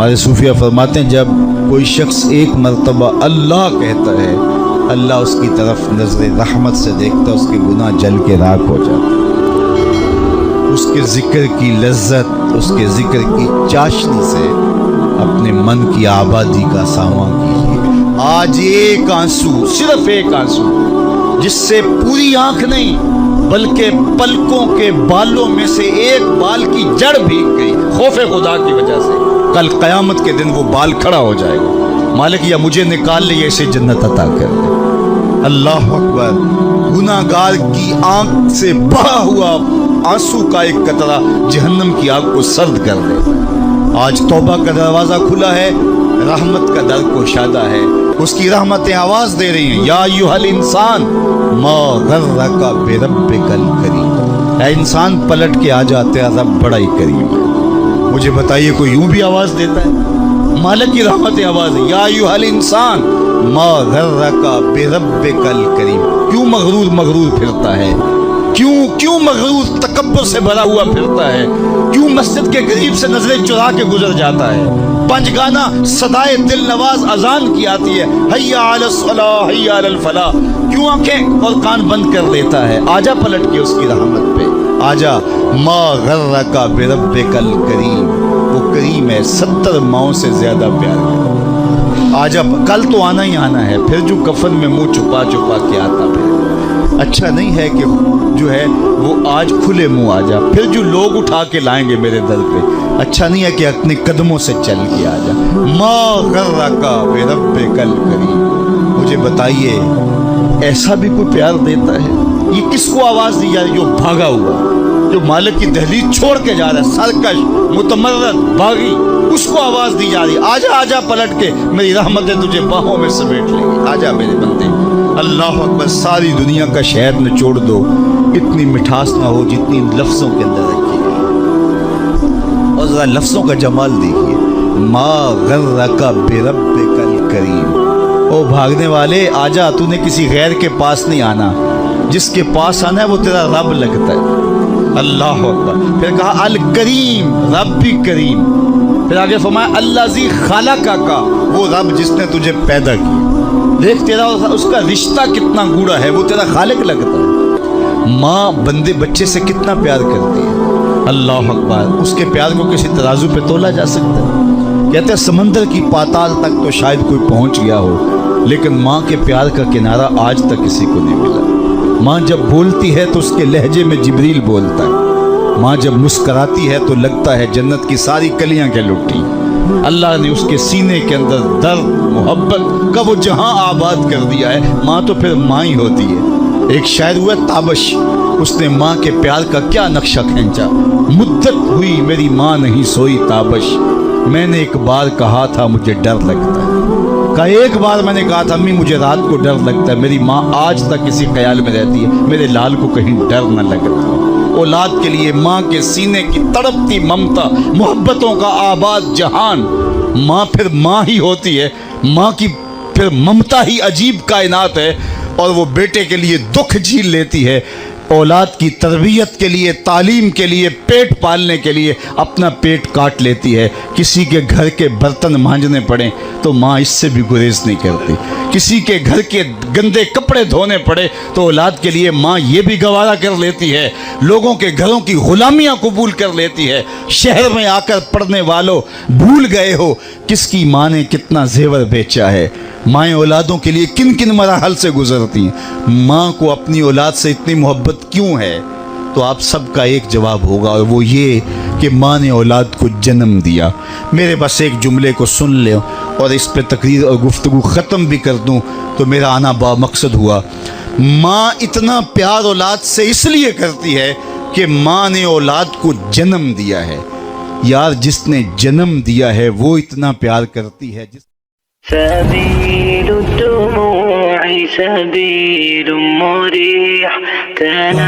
ہمارے صوفیہ فرماتے ہیں جب کوئی شخص ایک مرتبہ اللہ کہتا ہے اللہ اس کی طرف نظر رحمت سے دیکھتا ہے، اس کے گناہ جل کے راکھ ہو جاتے ہیں۔ اس کے ذکر کی لذت، اس کے ذکر کی چاشنی سے اپنے من کی آبادی کا سامان کیجیے۔ آج ایک آنسو، صرف ایک آنسو، جس سے پوری آنکھ نہیں بلکہ پلکوں کے بالوں میں سے ایک بال کی جڑ بھیگ گئی خوف خدا کی وجہ سے، کل قیامت کے دن وہ بال کھڑا ہو جائے گا، مالک یا مجھے نکال لے یا اسے جنت عطا کر دے۔ اللہ اکبر۔ گناہ گار کی آنکھ سے بہا ہوا آنسو کا ایک قطرہ جہنم کی آگ کو سرد کر دے۔ آج توبہ کا دروازہ کھلا ہے، رحمت کا در گشادہ ہے، اس کی رحمتیں آواز دے رہی ہیں، یا ایھا الانسان ما غرک بربک الکریم۔ اے انسان پلٹ کے آ جا، تیرا رب بڑا ہی کریم ہے۔ مجھے بتائیے کوئی یوں بھی آواز دیتا ہے؟ مالک کی رحمتیں آواز ہے، یا ایھا الانسان ما غرک بربک الکریم۔ کیوں مغرور پھرتا ہے؟ کیوں مغرور تکبر سے بھرا ہوا پھرتا ہے؟ کیوں مسجد کے قریب سے نظریں چرا کے گزر جاتا ہے؟ پنج گانا صدائے دل نواز اذان کی آتی ہے، حیا علی الصلاح حیا علی الفلاح، کیوں آنکھیں اور کان بند کر لیتا ہے؟ آجا پلٹ کے اس کی رحمت پہ، آجا۔ ما غرک بربک الکریم، وہ کریم ہے، 70 ماؤں سے زیادہ پیار ہے۔ آجا، کل تو آنا ہی آنا ہے، پھر جو کفن میں منہ چھپا کے آتا پھر اچھا نہیں ہے کہ جو ہے وہ آج کھلے منہ آ جا، پھر جو لوگ اٹھا کے لائیں گے میرے در پہ، اچھا نہیں ہے کہ اپنے قدموں سے چل کے آ جا۔ ما غرک بربک الکریم۔ مجھے بتائیے ایسا بھی کوئی پیار دیتا ہے؟ یہ کس کو آواز دی جا رہی؟ جو بھاگا ہوا، جو مالک کی دہلیز چھوڑ کے جا رہا ہے، سرکش متمرد باغی، اس کو آواز دی جا رہی ہے، آجا پلٹ کے، میری رحمتیں تجھے باہوں میں سمیٹ لیں گی، آجا میرے بندے۔ اللہ اکبر۔ ساری دنیا کا شہد نچوڑ دو، اتنی مٹھاس نہ ہو جتنی لفظوں کے اندر رکھی گئی، اور ذرا لفظوں کا جمال دیکھیے۔ ما غرک بربک الکریم۔ او بھاگنے والے آجا، تو نے کسی غیر کے پاس نہیں آنا، جس کے پاس آنا ہے وہ تیرا رب لگتا ہے۔ اللہ اکبر۔ پھر کہا الکریم، رب بھی کریم۔ پھر آگے فرمایا الذی خلقک کا، وہ رب جس نے تجھے پیدا کیا۔ دیکھ تیرا اس کا رشتہ کتنا گوڑا ہے، وہ تیرا خالق لگتا ہے۔ ماں بندے بچے سے کتنا پیار کرتی ہے، اللہ اکبر۔ اس کے پیار کو کسی ترازو پہ تولا جا سکتا ہے؟ کہتے ہیں سمندر کی پاتال تک تو شاید کوئی پہنچ گیا ہو، لیکن ماں کے پیار کا کنارہ آج تک کسی کو نہیں ملا۔ ماں جب بولتی ہے تو اس کے لہجے میں جبریل بولتا ہے، ماں جب مسکراتی ہے تو لگتا ہے جنت کی ساری کلیاں کے لٹی۔ اللہ نے اس کے سینے کے اندر درد محبت کا وہ جہاں آباد کر دیا ہے۔ ماں تو پھر ماں ہی ہوتی ہے۔ ایک شاعر ہوا تابش، اس نے ماں کے پیار کا کیا نقشہ کھینچا۔ مدت ہوئی میری ماں نہیں سوئی تابش، میں نے ایک بار کہا تھا مجھے ڈر لگتا ہے۔ کہا ایک بار میں نے کہا تھا امی مجھے رات کو ڈر لگتا ہے، میری ماں آج تک اسی خیال میں رہتی ہے میرے لال کو کہیں ڈر نہ لگتا۔ اولاد کے لیے ماں کے سینے کی تڑپتی ممتا، محبتوں کا آباد جہان، ماں پھر ماں ہی ہوتی ہے۔ ماں کی پھر ممتا ہی عجیب کائنات ہے، اور وہ بیٹے کے لیے دکھ جھیل لیتی ہے، اولاد کی تربیت کے لیے، تعلیم کے لیے، پیٹ پالنے کے لیے اپنا پیٹ کاٹ لیتی ہے۔ کسی کے گھر کے برتن مانجنے پڑیں تو ماں اس سے بھی گریز نہیں کرتی، کسی کے گھر کے گندے کپڑے دھونے پڑے تو اولاد کے لیے ماں یہ بھی گوارا کر لیتی ہے، لوگوں کے گھروں کی غلامیاں قبول کر لیتی ہے۔ شہر میں آ کر پڑھنے والوں بھول گئے ہو کس کی ماں نے کتنا زیور بیچا ہے۔ مائیں اولادوں کے لیے کن کن مراحل سے گزرتی ہیں۔ ماں کو اپنی اولاد سے اتنی محبت کیوں ہے؟ تو آپ سب کا ایک جواب ہوگا، اور وہ یہ کہ ماں نے اولاد کو جنم دیا۔ میرے بس ایک جملے کو سن لیں اور اس پہ تقریر اور گفتگو ختم بھی کر دوں تو میرا آنا با مقصد ہوا۔ ماں اتنا پیار اولاد سے اس لیے کرتی ہے کہ ماں نے اولاد کو جنم دیا ہے۔ یار جس نے جنم دیا ہے وہ اتنا پیار کرتی ہے سبيل الدموع سبيل مريح